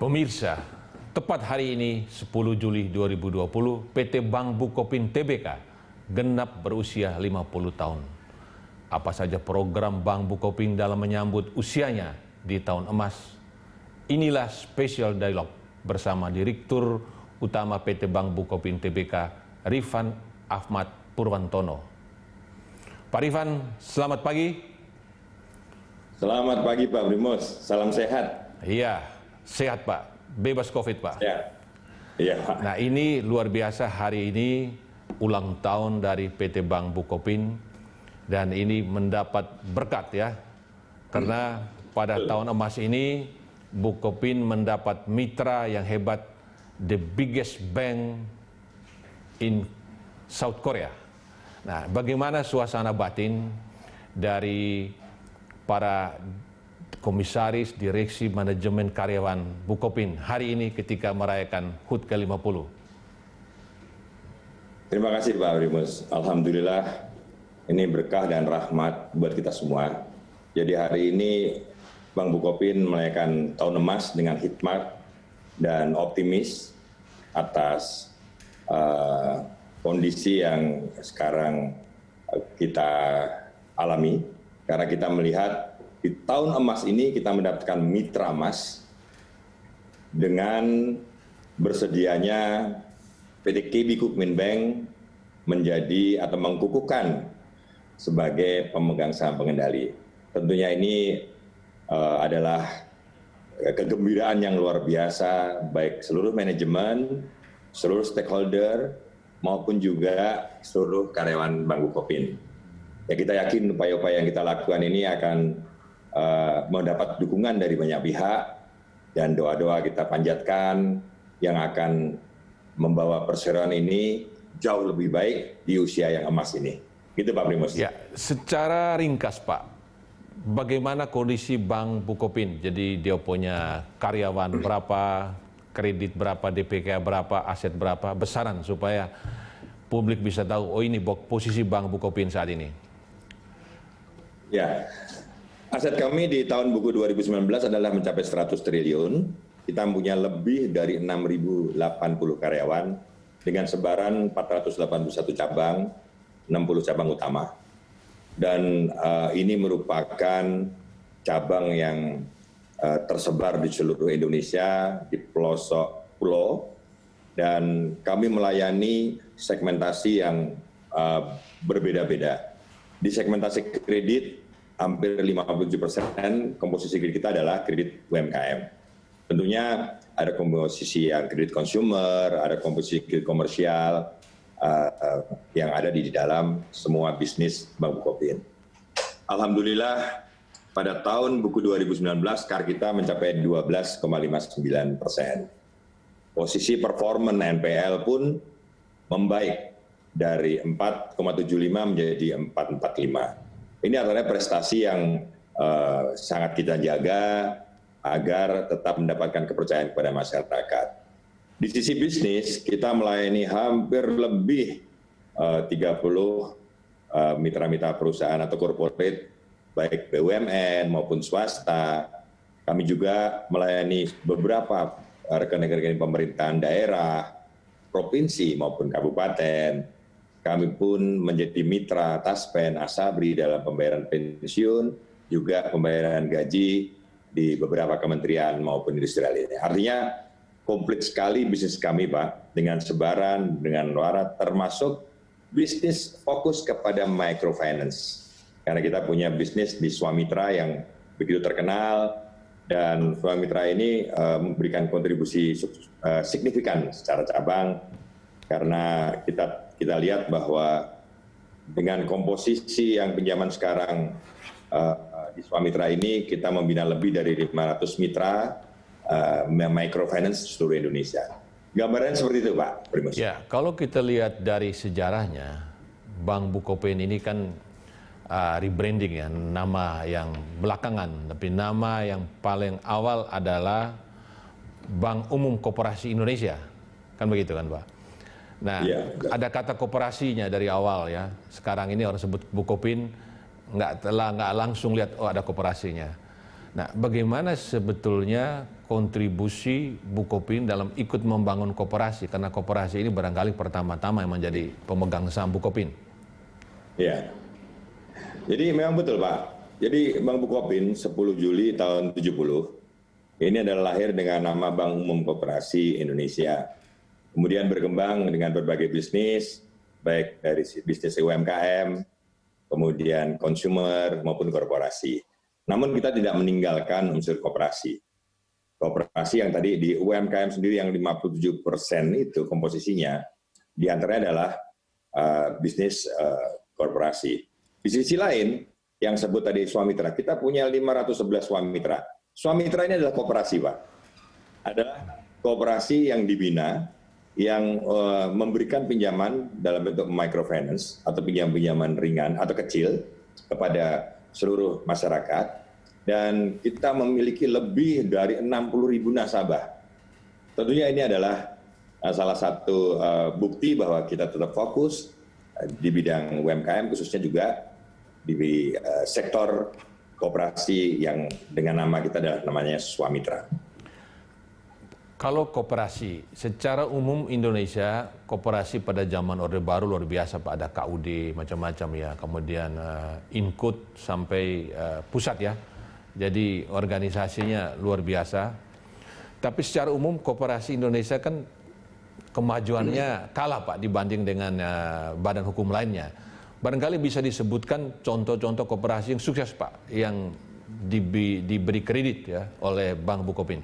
Pemirsa, tepat hari ini 10 Juli 2020, PT Bank Bukopin Tbk genap berusia 50 tahun. Apa saja program Bank Bukopin dalam menyambut usianya di tahun emas? Inilah Special Dialog bersama Direktur Utama PT Bank Bukopin Tbk, Rifan Ahmad Purwantono. Pak Rifan, selamat pagi. Selamat pagi Pak Primus, salam sehat. Iya, sehat Pak, bebas COVID Pak. Iya Pak. Nah ini luar biasa, hari ini ulang tahun dari PT Bank Bukopin dan ini mendapat berkat ya. Karena pada tahun emas ini Bukopin mendapat mitra yang hebat, the biggest bank in South Korea. Nah bagaimana suasana batin dari para komisaris, direksi, manajemen karyawan Bukopin hari ini ketika merayakan HUT ke-50? Terima kasih Pak Primus. Alhamdulillah ini berkah dan rahmat buat kita semua. Jadi hari ini Bank Bukopin merayakan tahun emas dengan hikmat dan optimis atas kondisi yang sekarang kita alami. Karena kita melihat di tahun emas ini kita mendapatkan mitra emas dengan bersedianya PT KB Kukmin Bank menjadi atau mengkukuhkan sebagai pemegang saham pengendali. Tentunya ini adalah kegembiraan yang luar biasa baik seluruh manajemen, seluruh stakeholder maupun juga seluruh karyawan Bank Bukopin. Ya kita yakin upaya-upaya yang kita lakukan ini akan mendapat dukungan dari banyak pihak dan doa-doa kita panjatkan yang akan membawa perseroan ini jauh lebih baik di usia yang emas ini. Gitu Pak Primus. Ya, secara ringkas Pak, bagaimana kondisi Bank Bukopin? Jadi dia punya karyawan berapa, kredit berapa, DPK berapa, aset berapa, besaran supaya publik bisa tahu, oh ini posisi Bank Bukopin saat ini. Ya, aset kami di tahun buku 2019 adalah mencapai 100 triliun. Kita punya lebih dari 6.080 karyawan dengan sebaran 481 cabang, 60 cabang utama. Dan ini merupakan cabang yang tersebar di seluruh Indonesia, di pelosok pulau. Dan kami melayani segmentasi yang berbeda-beda. Di segmentasi kredit, hampir 57% komposisi kredit kita adalah kredit UMKM. Tentunya ada komposisi yang kredit consumer, ada komposisi kredit komersial yang ada di dalam semua bisnis Bank Bukopin. Alhamdulillah pada tahun buku 2019 KAR kita mencapai 12,59%. Posisi performan NPL pun membaik dari 4,75 menjadi 4,45. Ini adalah prestasi yang sangat kita jaga agar tetap mendapatkan kepercayaan kepada masyarakat. Di sisi bisnis, kita melayani hampir lebih 30 mitra-mitra perusahaan atau corporate, baik BUMN maupun swasta. Kami juga melayani beberapa rekan-rekan pemerintahan daerah, provinsi maupun kabupaten. Kami pun menjadi mitra Taspen, Asabri dalam pembayaran pensiun, juga pembayaran gaji di beberapa kementerian maupun industri lainnya. Artinya komplit sekali bisnis kami Pak, dengan sebaran, dengan luaran, termasuk bisnis fokus kepada microfinance. Karena kita punya bisnis di Swamitra yang begitu terkenal, dan Swamitra ini memberikan kontribusi signifikan secara cabang, karena kita lihat bahwa dengan komposisi yang pinjaman sekarang di Swamitra ini kita membina lebih dari 500 mitra microfinance seluruh Indonesia. Gambarannya seperti itu Pak Primus. Ya, kalau kita lihat dari sejarahnya, Bank Bukopin ini kan rebranding ya, nama yang belakangan, tapi nama yang paling awal adalah Bank Umum Koperasi Indonesia, kan begitu kan Pak? Nah, ya, ada kata koperasinya dari awal ya. Sekarang ini orang sebut Bukopin, nggak langsung lihat oh ada koperasinya. Nah, bagaimana sebetulnya kontribusi Bukopin dalam ikut membangun koperasi? Karena koperasi ini barangkali pertama-tama yang menjadi pemegang saham Bukopin. Ya, jadi memang betul Pak. Jadi Bank Bukopin 10 Juli tahun 70 ini adalah lahir dengan nama Bank Umum Koperasi Indonesia. Kemudian berkembang dengan berbagai bisnis, baik dari bisnis UMKM, kemudian consumer maupun korporasi. Namun kita tidak meninggalkan unsur koperasi. Koperasi yang tadi di UMKM sendiri yang 57% itu komposisinya, diantaranya adalah bisnis korporasi. Di sisi lain, yang sebut tadi Swamitra, kita punya 511 Swamitra. Swamitra ini adalah koperasi, Pak. Adalah koperasi yang dibina, yang memberikan pinjaman dalam bentuk microfinance atau pinjaman ringan atau kecil kepada seluruh masyarakat. Dan kita memiliki lebih dari 60.000 nasabah. Tentunya ini adalah salah satu bukti bahwa kita tetap fokus di bidang UMKM, khususnya juga di sektor koperasi yang dengan nama kita adalah namanya Swamitra. Kalau koperasi, secara umum Indonesia, koperasi pada zaman Orde Baru luar biasa Pak, ada KUD macam-macam ya, kemudian Inkut sampai pusat ya, jadi organisasinya luar biasa. Tapi secara umum koperasi Indonesia kan kemajuannya kalah Pak dibanding dengan badan hukum lainnya. Barangkali bisa disebutkan contoh-contoh koperasi yang sukses Pak, yang diberi kredit ya oleh Bank Bukopin.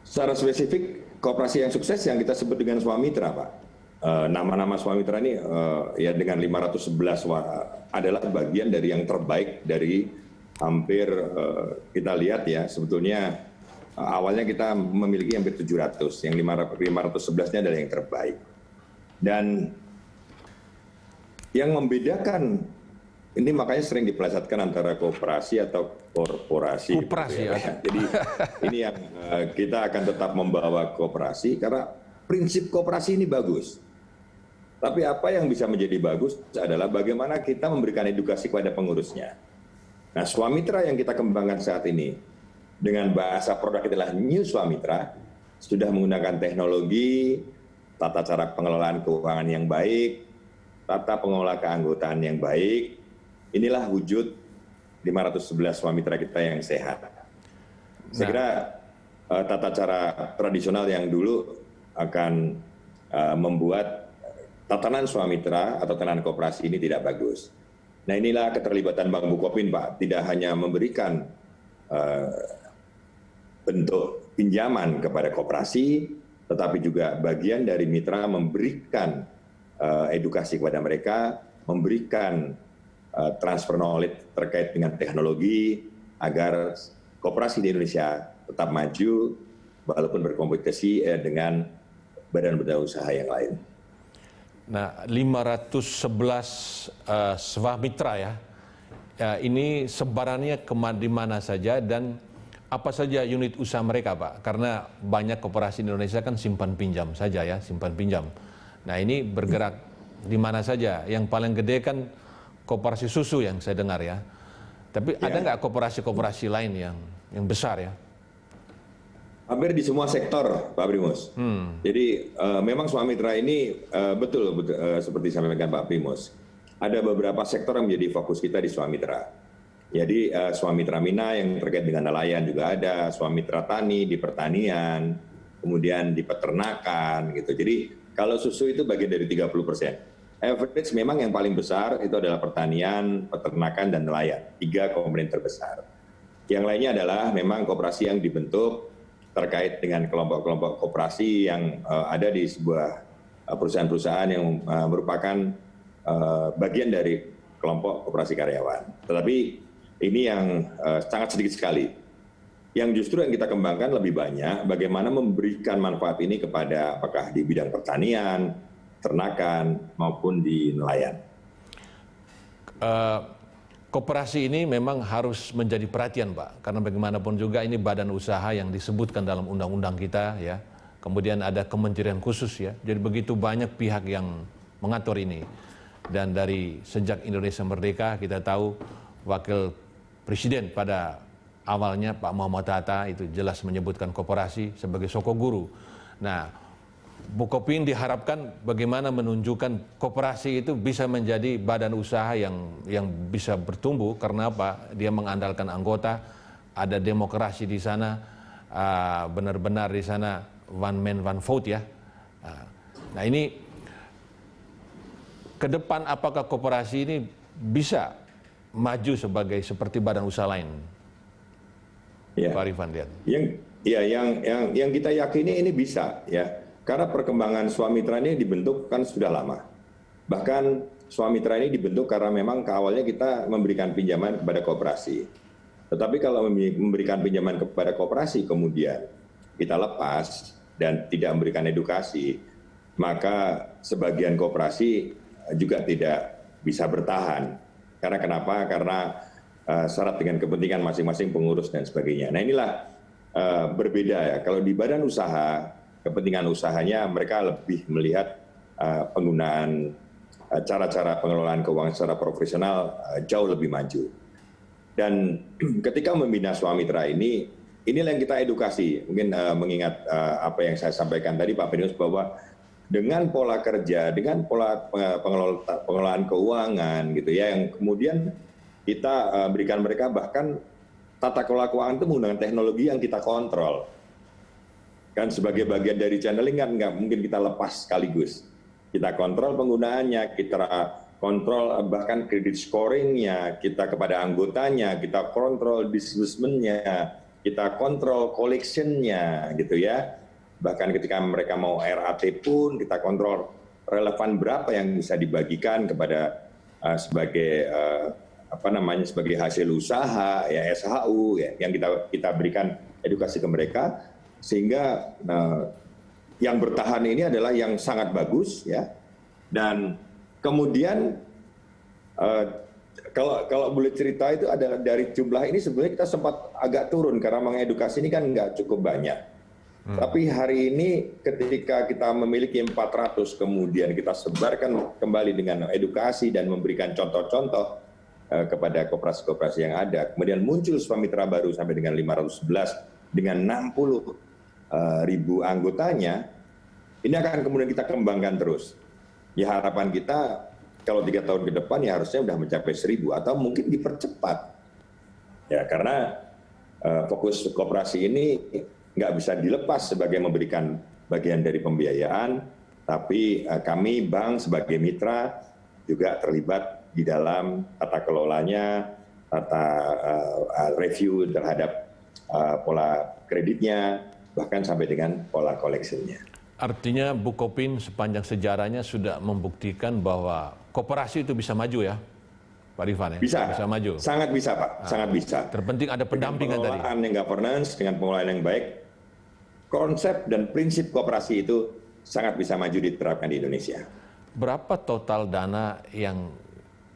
Secara spesifik, koperasi yang sukses yang kita sebut dengan Swamitra, Pak. Nama-nama Swamitra ini ya dengan 511 adalah bagian dari yang terbaik dari hampir kita lihat ya, sebetulnya awalnya kita memiliki hampir 700, yang 511-nya adalah yang terbaik. Dan yang membedakan, ini makanya sering dipelesetkan antara koperasi atau korporasi. Koperasi gitu ya. Jadi ini yang kita akan tetap membawa koperasi karena prinsip koperasi ini bagus. Tapi apa yang bisa menjadi bagus adalah bagaimana kita memberikan edukasi kepada pengurusnya. Nah, Swamitra yang kita kembangkan saat ini dengan bahasa produk adalah New Swamitra, sudah menggunakan teknologi, tata cara pengelolaan keuangan yang baik, tata pengelola keanggotaan yang baik. Inilah wujud 511 Swamitra kita yang sehat. Saya kira tata cara tradisional yang dulu akan membuat tatanan Swamitra atau tatanan koperasi ini tidak bagus. Nah, inilah keterlibatan Bank Bukopin, Pak. Tidak hanya memberikan bentuk pinjaman kepada koperasi, tetapi juga bagian dari mitra memberikan edukasi kepada mereka, memberikan transfer knowledge terkait dengan teknologi agar koperasi di Indonesia tetap maju walaupun berkompetisi dengan badan-badan usaha yang lain. Nah, 511 Swamitra ya, ini sebarannya di mana saja dan apa saja unit usaha mereka Pak? Karena banyak koperasi di Indonesia kan simpan pinjam saja ya, simpan pinjam. Nah, ini bergerak di mana saja. Yang paling gede kan koperasi susu yang saya dengar ya. Tapi ada nggak koperasi-koperasi lain yang besar ya? Hampir di semua sektor, Pak Primus. Jadi memang Swamitra ini betul seperti disampaikan Pak Primus. Ada beberapa sektor yang menjadi fokus kita di Swamitra. Jadi Swamitra Mina yang terkait dengan nelayan juga ada, Swamitra Tani di pertanian, kemudian di peternakan gitu. Jadi kalau susu itu bagian dari 30%. Average memang yang paling besar itu adalah pertanian, peternakan, dan nelayan. 3 komponen terbesar. Yang lainnya adalah memang koperasi yang dibentuk terkait dengan kelompok-kelompok koperasi yang ada di sebuah perusahaan-perusahaan yang merupakan bagian dari kelompok koperasi karyawan. Tetapi ini yang sangat sedikit sekali. Yang justru yang kita kembangkan lebih banyak bagaimana memberikan manfaat ini kepada apakah di bidang pertanian, ternakan, maupun di nelayan. Koperasi ini memang harus menjadi perhatian Pak, karena bagaimanapun juga ini badan usaha yang disebutkan dalam undang-undang kita ya. Kemudian ada kementerian khusus ya, jadi begitu banyak pihak yang mengatur ini. Dan dari sejak Indonesia merdeka kita tahu Wakil Presiden pada awalnya Pak Muhammad Hatta itu jelas menyebutkan koperasi sebagai sokoguru. Nah, Bukopin diharapkan bagaimana menunjukkan koperasi itu bisa menjadi badan usaha yang bisa bertumbuh karena apa? Dia mengandalkan anggota, ada demokrasi di sana, benar-benar di sana one man one vote ya. Nah ini ke depan apakah koperasi ini bisa maju seperti badan usaha lain? Ya. Pak Rifan lihat. Yang kita yakini ini bisa ya. Karena perkembangan Swamitra ini dibentuk kan sudah lama. Bahkan Swamitra ini dibentuk karena memang awalnya kita memberikan pinjaman kepada koperasi. Tetapi kalau memberikan pinjaman kepada koperasi kemudian kita lepas dan tidak memberikan edukasi, maka sebagian koperasi juga tidak bisa bertahan. Karena kenapa? Karena syarat dengan kepentingan masing-masing pengurus dan sebagainya. Nah inilah berbeda ya. Kalau di badan usaha, kepentingan usahanya mereka lebih melihat penggunaan cara-cara pengelolaan keuangan secara profesional jauh lebih maju. Dan ketika membina Swamitra ini, inilah yang kita edukasi. Mungkin mengingat apa yang saya sampaikan tadi Pak Penius, bahwa dengan pola kerja, dengan pola pengelolaan keuangan gitu ya, yang kemudian kita berikan mereka bahkan tata kelola keuangan itu menggunakan teknologi yang kita kontrol. Kan sebagai bagian dari channeling kan nggak mungkin kita lepas sekaligus. Kita kontrol penggunaannya, kita kontrol bahkan kredit scoringnya, kita kepada anggotanya, kita kontrol disbursement-nya, kita kontrol collection-nya gitu ya. Bahkan ketika mereka mau RAT pun kita kontrol relevan berapa yang bisa dibagikan kepada sebagai sebagai hasil usaha ya, SHU ya, yang kita berikan edukasi ke mereka. Sehingga yang bertahan ini adalah yang sangat bagus ya. Dan kemudian kalau boleh cerita itu ada dari jumlah ini sebenarnya kita sempat agak turun karena mengedukasi ini kan nggak cukup banyak. Tapi hari ini ketika kita memiliki 400 kemudian kita sebarkan kembali dengan edukasi dan memberikan contoh-contoh kepada koperasi-koperasi yang ada. Kemudian muncul Swamitra baru sampai dengan 511 dengan 60.000 anggotanya, ini akan kemudian kita kembangkan terus. Ya harapan kita kalau 3 tahun ke depan ya harusnya sudah mencapai 1.000 atau mungkin dipercepat. Ya karena fokus koperasi ini nggak bisa dilepas sebagai memberikan bagian dari pembiayaan, tapi kami bank sebagai mitra juga terlibat di dalam tata kelolanya, tata review terhadap pola kreditnya, bahkan sampai dengan pola collection-nya. Artinya Bukopin sepanjang sejarahnya sudah membuktikan bahwa koperasi itu bisa maju ya, Pak Rifan ya? Bisa maju. Sangat bisa Pak, sangat bisa. Terpenting ada pendampingan tadi. Pengelolaan yang governance dengan pengelolaan yang baik, konsep dan prinsip koperasi itu sangat bisa maju diterapkan di Indonesia. Berapa total dana yang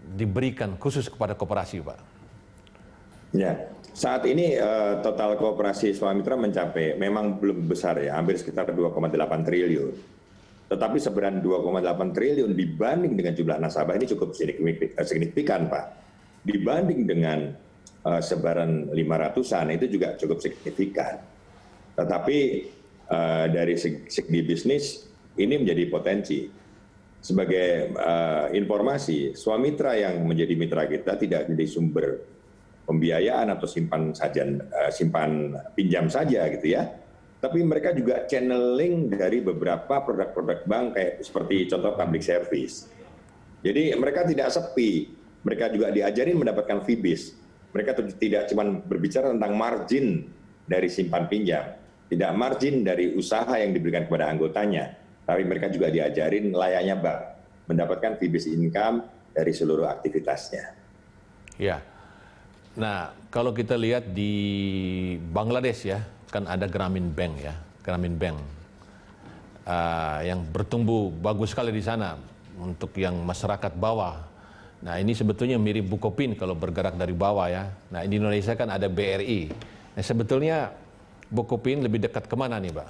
diberikan khusus kepada koperasi Pak? Ya, saat ini total koperasi Swamitra mencapai, memang belum besar ya, hampir sekitar 2,8 triliun. Tetapi sebenarnya 2,8 triliun dibanding dengan jumlah nasabah ini cukup signifikan Pak. Dibanding dengan sebaran 500-an itu juga cukup signifikan. Tetapi dari segi bisnis ini menjadi potensi. Sebagai informasi, Swamitra yang menjadi mitra kita tidak jadi sumber pembiayaan atau simpan pinjam saja gitu ya. Tapi mereka juga channeling dari beberapa produk-produk bank kayak seperti contoh public service. Jadi mereka tidak sepi, mereka juga diajarin mendapatkan fee-based. Mereka tidak cuma berbicara tentang margin dari simpan pinjam, tidak margin dari usaha yang diberikan kepada anggotanya, tapi mereka juga diajarin layaknya bank, mendapatkan fee-based income dari seluruh aktivitasnya. Ya. Nah, kalau kita lihat di Bangladesh ya, kan ada Grameen Bank ya, Grameen Bank yang bertumbuh bagus sekali di sana untuk yang masyarakat bawah. Nah, ini sebetulnya mirip Bukopin kalau bergerak dari bawah ya. Nah, di Indonesia kan ada BRI. Nah, sebetulnya Bukopin lebih dekat kemana nih, Pak?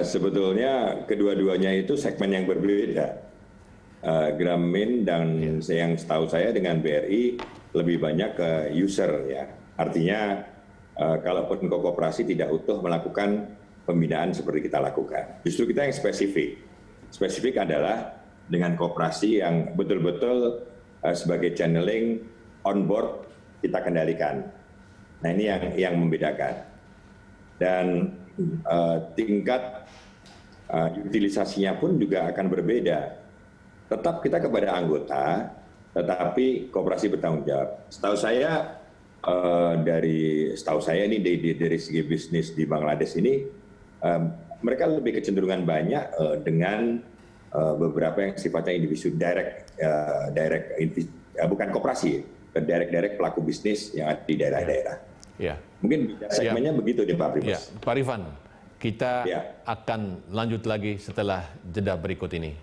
Sebetulnya kedua-duanya itu segmen yang berbeda. Grameen dan yang setahu saya dengan BRI lebih banyak ke user ya. Artinya, kalaupun koperasi tidak utuh melakukan pembinaan seperti kita lakukan. Justru kita yang spesifik. Spesifik adalah dengan koperasi yang betul-betul sebagai channeling on board kita kendalikan. Nah ini yang membedakan. Dan tingkat utilisasinya pun juga akan berbeda. Tetap kita kepada anggota, tetapi koperasi bertanggung jawab. Setahu saya ini dari segi bisnis di Bangladesh ini, mereka lebih kecenderungan banyak dengan beberapa yang sifatnya individu bukan koperasi, direct pelaku bisnis yang ada di daerah-daerah. Ya. Mungkin segmennya begitu deh Pak Primus. Ya. Pak Rifan, kita akan lanjut lagi setelah jeda berikut ini.